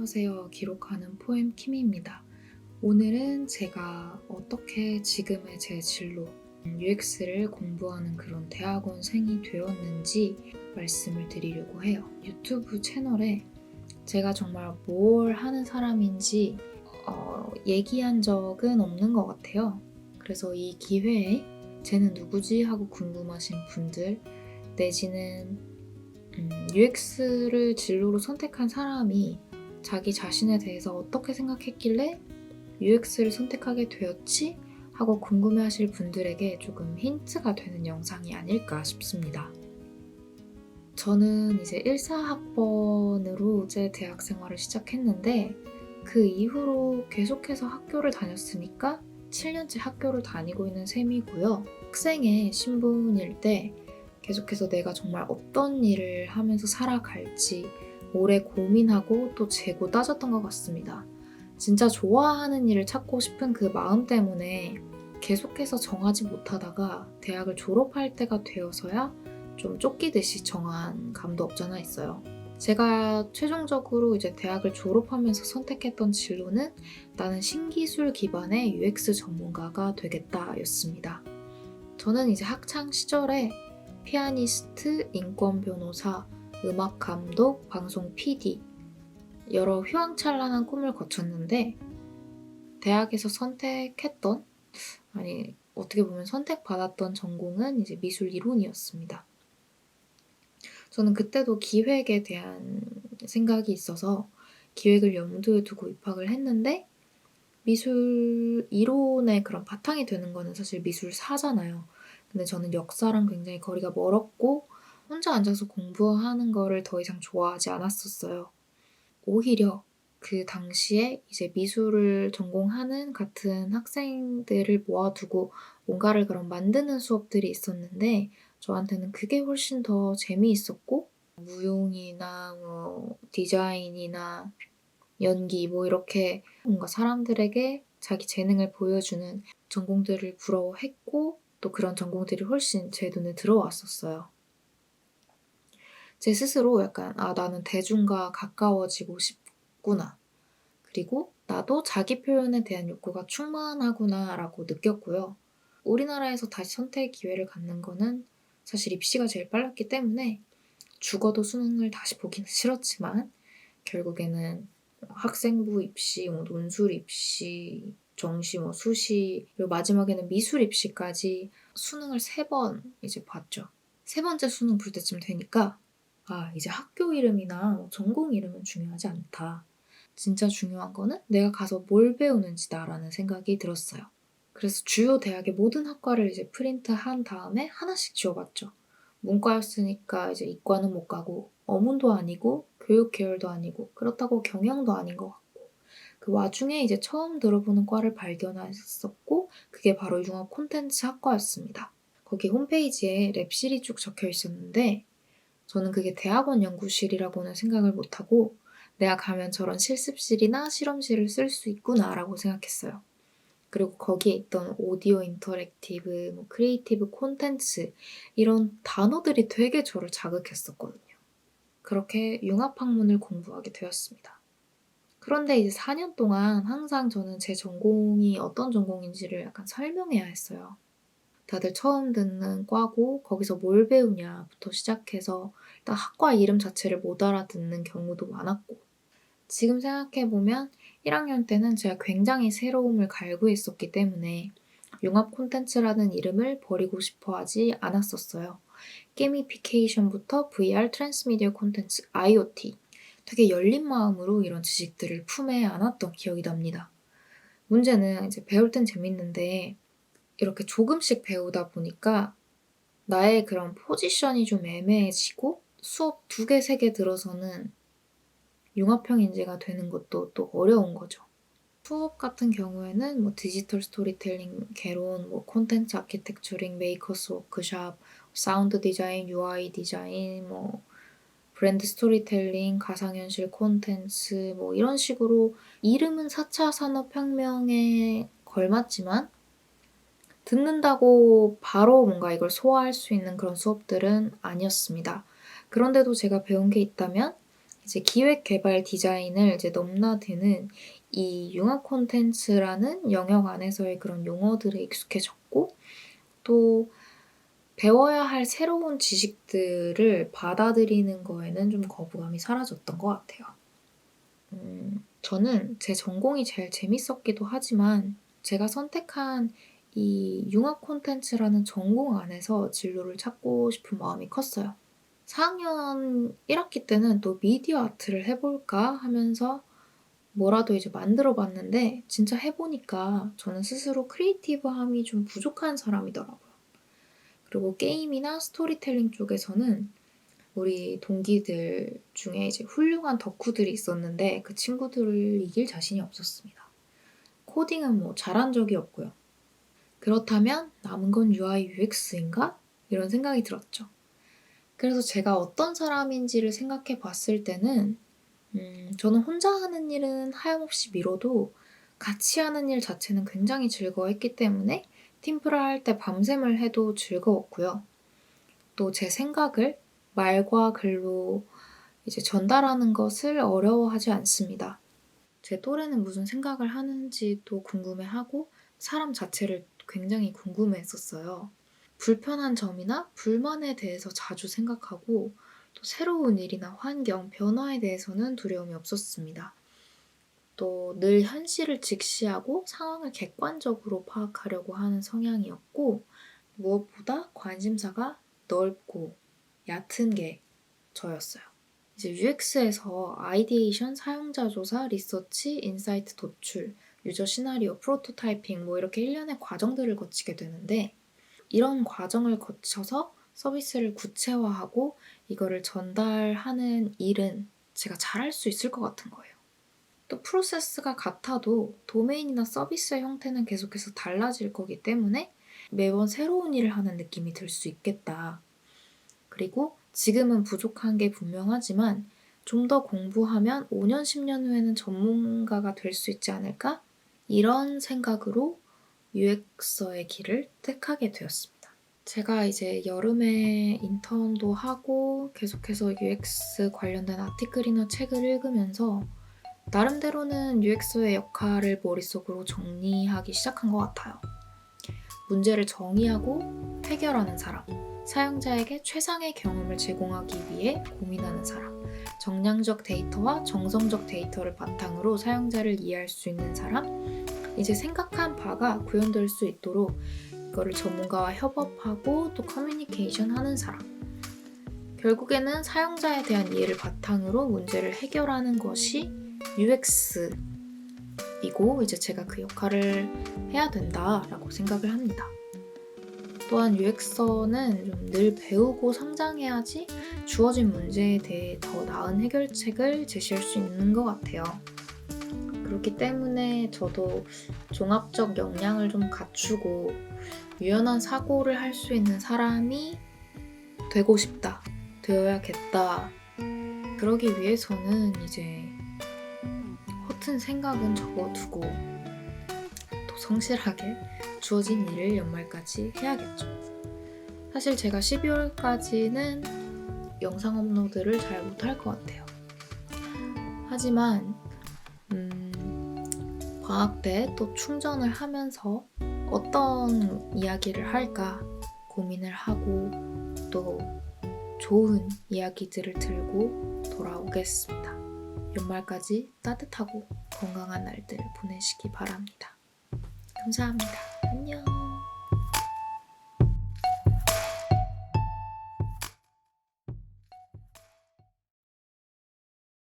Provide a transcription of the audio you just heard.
안녕하세요. 기록하는 포엠 키미입니다. 오늘은 제가 어떻게 지금의 제 진로, UX를 공부하는 그런 대학원생이 되었는지 말씀을 드리려고 해요. 유튜브 채널에 제가 정말 뭘 하는 사람인지 얘기한 적은 없는 것 같아요. 그래서 이 기회에 쟤는 누구지 하고 궁금하신 분들 내지는 UX를 진로로 선택한 사람이 자기 자신에 대해서 어떻게 생각했길래 UX를 선택하게 되었지? 하고 궁금해하실 분들에게 조금 힌트가 되는 영상이 아닐까 싶습니다. 저는 이제 1사학번으로 제 대학 생활을 시작했는데 그 이후로 계속해서 학교를 다녔으니까 7년째 학교를 다니고 있는 셈이고요. 학생의 신분일 때 계속해서 내가 정말 어떤 일을 하면서 살아갈지 오래 고민하고 또 재고 따졌던 것 같습니다. 진짜 좋아하는 일을 찾고 싶은 그 마음 때문에 계속해서 정하지 못하다가 대학을 졸업할 때가 되어서야 좀 쫓기듯이 정한 감도 없잖아 있어요. 제가 최종적으로 이제 대학을 졸업하면서 선택했던 진로는 나는 신기술 기반의 UX 전문가가 되겠다였습니다. 저는 이제 학창 시절에 피아니스트, 인권 변호사, 음악 감독, 방송 PD 여러 휘황찬란한 꿈을 거쳤는데 대학에서 선택했던 어떻게 보면 선택받았던 전공은 이제 미술 이론이었습니다. 저는 그때도 기획에 대한 생각이 있어서 기획을 염두에 두고 입학을 했는데 미술 이론의 그런 바탕이 되는 거는 사실 미술사잖아요. 근데 저는 역사랑 굉장히 거리가 멀었고 혼자 앉아서 공부하는 거를 더 이상 좋아하지 않았었어요. 오히려 그 당시에 이제 미술을 전공하는 같은 학생들을 모아두고 뭔가를 그런 만드는 수업들이 있었는데 저한테는 그게 훨씬 더 재미있었고 무용이나 디자인이나 연기 이렇게 뭔가 사람들에게 자기 재능을 보여주는 전공들을 부러워했고 또 그런 전공들이 훨씬 제 눈에 들어왔었어요. 제 스스로 약간 나는 대중과 가까워지고 싶구나. 그리고 나도 자기 표현에 대한 욕구가 충만하구나라고 느꼈고요. 우리나라에서 다시 선택 기회를 갖는 거는 사실 입시가 제일 빨랐기 때문에 죽어도 수능을 다시 보기는 싫었지만 결국에는 학생부 입시, 논술 입시, 정시, 수시 그리고 마지막에는 미술 입시까지 수능을 3번 이제 봤죠. 3번째 수능 볼 때쯤 되니까 이제 학교 이름이나 전공 이름은 중요하지 않다. 진짜 중요한 거는 내가 가서 뭘 배우는지다라는 생각이 들었어요. 그래서 주요 대학의 모든 학과를 이제 프린트한 다음에 하나씩 지워봤죠. 문과였으니까 이제 이과는 못 가고 어문도 아니고 교육 계열도 아니고 그렇다고 경영도 아닌 것 같고 그 와중에 이제 처음 들어보는 과를 발견했었고 그게 바로 융합 콘텐츠 학과였습니다. 거기 홈페이지에 랩실이 쭉 적혀 있었는데 저는 그게 대학원 연구실이라고는 생각을 못하고 내가 가면 저런 실습실이나 실험실을 쓸 수 있구나라고 생각했어요. 그리고 거기에 있던 오디오 인터랙티브, 크리에이티브 콘텐츠 이런 단어들이 되게 저를 자극했었거든요. 그렇게 융합학문을 공부하게 되었습니다. 그런데 이제 4년 동안 항상 저는 제 전공이 어떤 전공인지를 약간 설명해야 했어요. 다들 처음 듣는 과고 거기서 뭘 배우냐부터 시작해서 일단 학과 이름 자체를 못 알아듣는 경우도 많았고 지금 생각해보면 1학년 때는 제가 굉장히 새로움을 갈구했었기 때문에 융합 콘텐츠라는 이름을 버리고 싶어 하지 않았었어요. 게이미피케이션부터 VR 트랜스미디어 콘텐츠, IoT 되게 열린 마음으로 이런 지식들을 품에 안았던 기억이 납니다. 문제는 이제 배울 땐 재밌는데 이렇게 조금씩 배우다 보니까 나의 그런 포지션이 좀 애매해지고 수업 2개, 3개 들어서는 융합형 인재가 되는 것도 또 어려운 거죠. 수업 같은 경우에는 디지털 스토리텔링, 개론, 콘텐츠 아키텍처링, 메이커스 워크샵, 사운드 디자인, UI 디자인, 브랜드 스토리텔링, 가상현실 콘텐츠 이런 식으로 이름은 4차 산업혁명에 걸맞지만 듣는다고 바로 뭔가 이걸 소화할 수 있는 그런 수업들은 아니었습니다. 그런데도 제가 배운 게 있다면 이제 기획, 개발, 디자인을 이제 넘나드는 이 융합 콘텐츠라는 영역 안에서의 그런 용어들에 익숙해졌고, 또 배워야 할 새로운 지식들을 받아들이는 거에는 좀 거부감이 사라졌던 것 같아요. 저는 제 전공이 제일 재밌었기도 하지만 제가 선택한 이 융합 콘텐츠라는 전공 안에서 진로를 찾고 싶은 마음이 컸어요. 4학년 1학기 때는 또 미디어 아트를 해볼까 하면서 뭐라도 이제 만들어 봤는데 진짜 해보니까 저는 스스로 크리에이티브함이 좀 부족한 사람이더라고요. 그리고 게임이나 스토리텔링 쪽에서는 우리 동기들 중에 이제 훌륭한 덕후들이 있었는데 그 친구들을 이길 자신이 없었습니다. 코딩은 뭐 잘한 적이 없고요. 그렇다면 남은 건 UI UX인가? 이런 생각이 들었죠. 그래서 제가 어떤 사람인지를 생각해 봤을 때는 저는 혼자 하는 일은 하염없이 미뤄도 같이 하는 일 자체는 굉장히 즐거워했기 때문에 팀플을 할 때 밤샘을 해도 즐거웠고요. 또 제 생각을 말과 글로 이제 전달하는 것을 어려워하지 않습니다. 제 또래는 무슨 생각을 하는지도 궁금해하고 사람 자체를 굉장히 궁금해했었어요. 불편한 점이나 불만에 대해서 자주 생각하고 또 새로운 일이나 환경, 변화에 대해서는 두려움이 없었습니다. 또 늘 현실을 직시하고 상황을 객관적으로 파악하려고 하는 성향이었고 무엇보다 관심사가 넓고 얕은 게 저였어요. 이제 UX에서 아이디에이션, 사용자 조사, 리서치, 인사이트 도출, 유저 시나리오, 프로토타이핑 뭐 이렇게 일련의 과정들을 거치게 되는데 이런 과정을 거쳐서 서비스를 구체화하고 이거를 전달하는 일은 제가 잘할 수 있을 것 같은 거예요. 또 프로세스가 같아도 도메인이나 서비스의 형태는 계속해서 달라질 거기 때문에 매번 새로운 일을 하는 느낌이 들 수 있겠다. 그리고 지금은 부족한 게 분명하지만 좀 더 공부하면 5년, 10년 후에는 전문가가 될 수 있지 않을까? 이런 생각으로 UX의 길을 택하게 되었습니다. 제가 이제 여름에 인턴도 하고 계속해서 UX 관련된 아티클이나 책을 읽으면서 나름대로는 UX의 역할을 머릿속으로 정리하기 시작한 것 같아요. 문제를 정의하고 해결하는 사람, 사용자에게 최상의 경험을 제공하기 위해 고민하는 사람, 정량적 데이터와 정성적 데이터를 바탕으로 사용자를 이해할 수 있는 사람, 이제 생각한 바가 구현될 수 있도록 이거를 전문가와 협업하고 또 커뮤니케이션 하는 사람. 결국에는 사용자에 대한 이해를 바탕으로 문제를 해결하는 것이 UX이고 이제 제가 그 역할을 해야 된다라고 생각을 합니다. 또한 UX는 좀 늘 배우고 성장해야지 주어진 문제에 대해 더 나은 해결책을 제시할 수 있는 것 같아요. 그렇기 때문에 저도 종합적 역량을 좀 갖추고 유연한 사고를 할 수 있는 사람이 되고 싶다, 되어야겠다. 그러기 위해서는 이제 허튼 생각은 접어두고 또 성실하게 주어진 일을 연말까지 해야겠죠. 사실 제가 12월까지는 영상 업로드를 잘 못할 것 같아요. 하지만 방학 때 또 충전을 하면서 어떤 이야기를 할까 고민을 하고 또 좋은 이야기들을 들고 돌아오겠습니다. 연말까지 따뜻하고 건강한 날들 보내시기 바랍니다. 감사합니다.